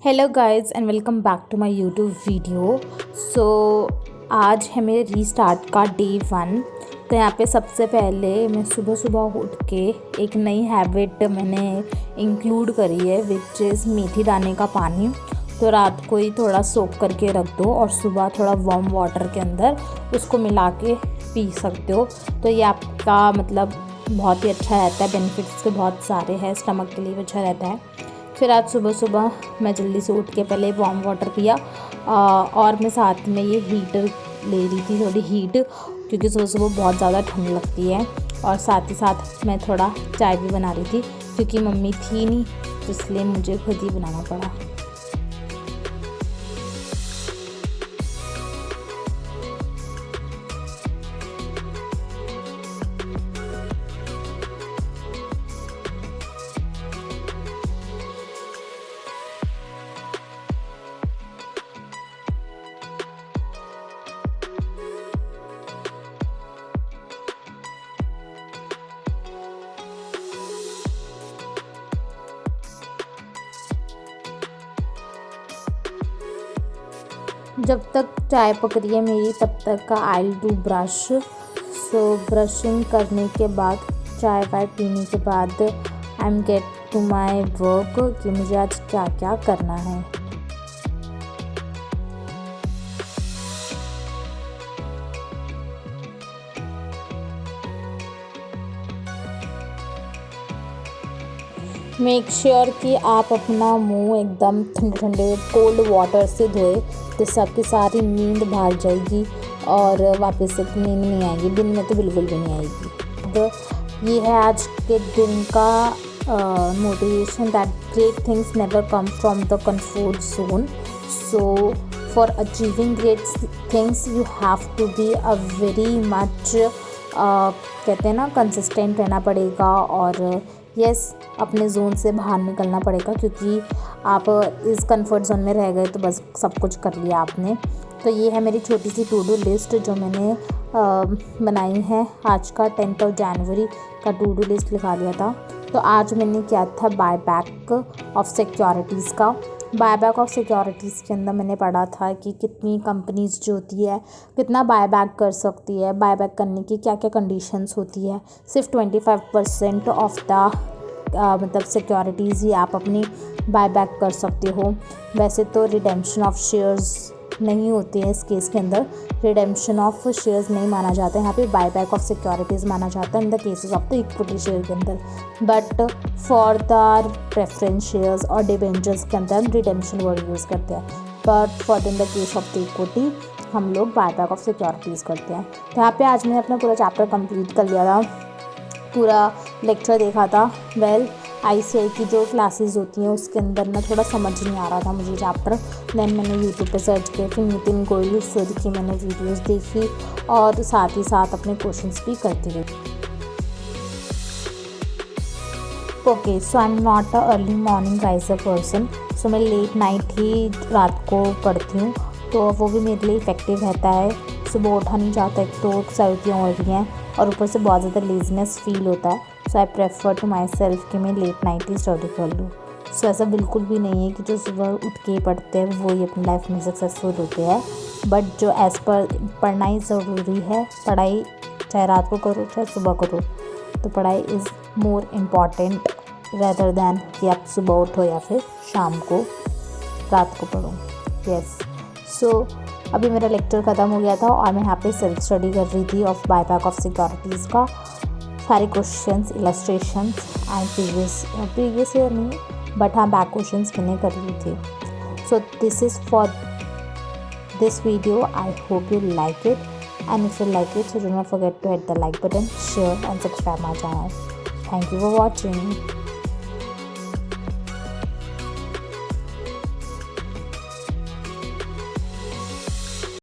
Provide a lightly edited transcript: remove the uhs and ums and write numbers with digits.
Hello guys and welcome back to my YouTube video. So आज है मेरे restart का डे 1। तो यहाँ पे सबसे पहले मैं सुबह सुबह उठ के एक नई हैबिट मैंने इंक्लूड करी है विच इज़ मेथी दाने का पानी। तो रात को ही थोड़ा सोक करके रख दो और सुबह थोड़ा वार्म वाटर के अंदर उसको मिला के पी सकते हो। तो ये आपका मतलब बहुत ही अच्छा रहता है, बेनिफिट्स के बहुत सारे हैं, स्टमक के लिए भी अच्छा रहता है। फिर आज सुबह सुबह मैं जल्दी से उठ के पहले वार्म वाटर पिया और मैं साथ में ये हीटर ले रही थी, थोड़ी हीट, क्योंकि सुबह सुबह बहुत ज़्यादा ठंड लगती है। और साथ ही साथ मैं थोड़ा चाय भी बना रही थी क्योंकि मम्मी थी नहीं, तो इसलिए मुझे खुद ही बनाना पड़ा। जब तक चाय पक रही है मेरी तब तक का I do brush. So brushing करने के बाद, चाय वाय पीने के बाद I am get to my work कि मुझे आज क्या क्या करना है। मेक श्योर कि आप अपना मुंह एकदम ठंडे ठंडे कोल्ड वाटर से धोए, जिससे आपकी सारी नींद भाग जाएगी और वापस से नींद नहीं आएगी। दिन में तो बिल्कुल भी नहीं आएगी। तो ये है आज के दिन का motivation, that great things never come from the comfort zone. So for achieving great things you have to be a very much कहते हैं ना, कंसिस्टेंट रहना पड़ेगा और यस अपने जोन से बाहर निकलना पड़ेगा, क्योंकि आप इस कंफर्ट जोन में रह गए तो बस सब कुछ कर लिया आपने। तो ये है मेरी छोटी सी टू डू लिस्ट जो मैंने बनाई है। आज का 10 जनवरी का टू डू लिस्ट लिखा लिया था। तो आज मैंने किया था बाय बैक ऑफ सिक्योरिटीज़ का। बाय बैक ऑफ सिक्योरिटीज़ के अंदर मैंने पढ़ा था कि कितनी कंपनीज जो होती है कितना बाय बैक कर सकती है, बाय बैक करने की क्या क्या कंडीशंस होती है। सिर्फ 25% ऑफ द मतलब सिक्योरिटीज़ ही आप अपनी बाय बैक कर सकते हो। वैसे तो रिडेम्पशन ऑफ शेयर्स नहीं होते हैं इस केस के अंदर, रिडेम्पशन ऑफ शेयर्स नहीं माना जाता है, यहाँ पे बाय बैक ऑफ सिक्योरिटीज़ माना जाता है in the cases of the equity share के अंदर। But for the preference shares और डिबेंचर्स के अंदर हम रिडेम्पशन वर्ड यूज़ करते हैं, but for the case of the equity हम लोग बाय बैक ऑफ सिक्योरिटीज़ करते हैं। तो यहाँ पे आज मैंने अपना पूरा चैप्टर कंप्लीट कर लिया था, पूरा लेक्चर देखा था। वेल ICI की जो क्लासेस होती हैं उसके अंदर ना थोड़ा समझ नहीं आ रहा था मुझे चैप्टर। देन मैंने यूट्यूब पे सर्च किया, फिर नितिन गोयल सर की मैंने वीडियोस देखी और साथ ही साथ अपने क्वेश्चंस भी करती रही। Okay, so I am not a early morning riser person. So मैं लेट नाइट ही रात को पढ़ती हूँ, तो वो भी मेरे लिए इफ़ेक्टिव रहता है। सुबह उठा नहीं जाता, एक तो सर्दियाँ हो रही हैं और ऊपर से बहुत ज़्यादा लेजीनेस फील होता है। So I prefer to myself कि मैं लेट नाइट ही स्टडी कर लूँ। सो ऐसा बिल्कुल भी नहीं है कि जो सुबह उठ के पढ़ते हैं वो ही अपनी लाइफ में सक्सेसफुल होते हैं, बट जो एज़ पर पढ़ना ही ज़रूरी है। पढ़ाई चाहे रात को करो चाहे सुबह करो, तो पढ़ाई is more important rather than कि आप सुबह उठो या फिर शाम को रात को पढ़ो। यस, सो अभी मेरा लेक्चर ख़त्म हो गया था और मैं यहाँ पे सेल्फ स्टडी कर रही थी of buy back of securities का। सारे questions, illustrations and previous year नहीं, बट हाँ बैक क्वेश्चंस मैंने कर ली थी। So this is for this video. I hope you like it, and if you like it, so do not forget to hit the like button, share and subscribe my channel. Thank you for watching.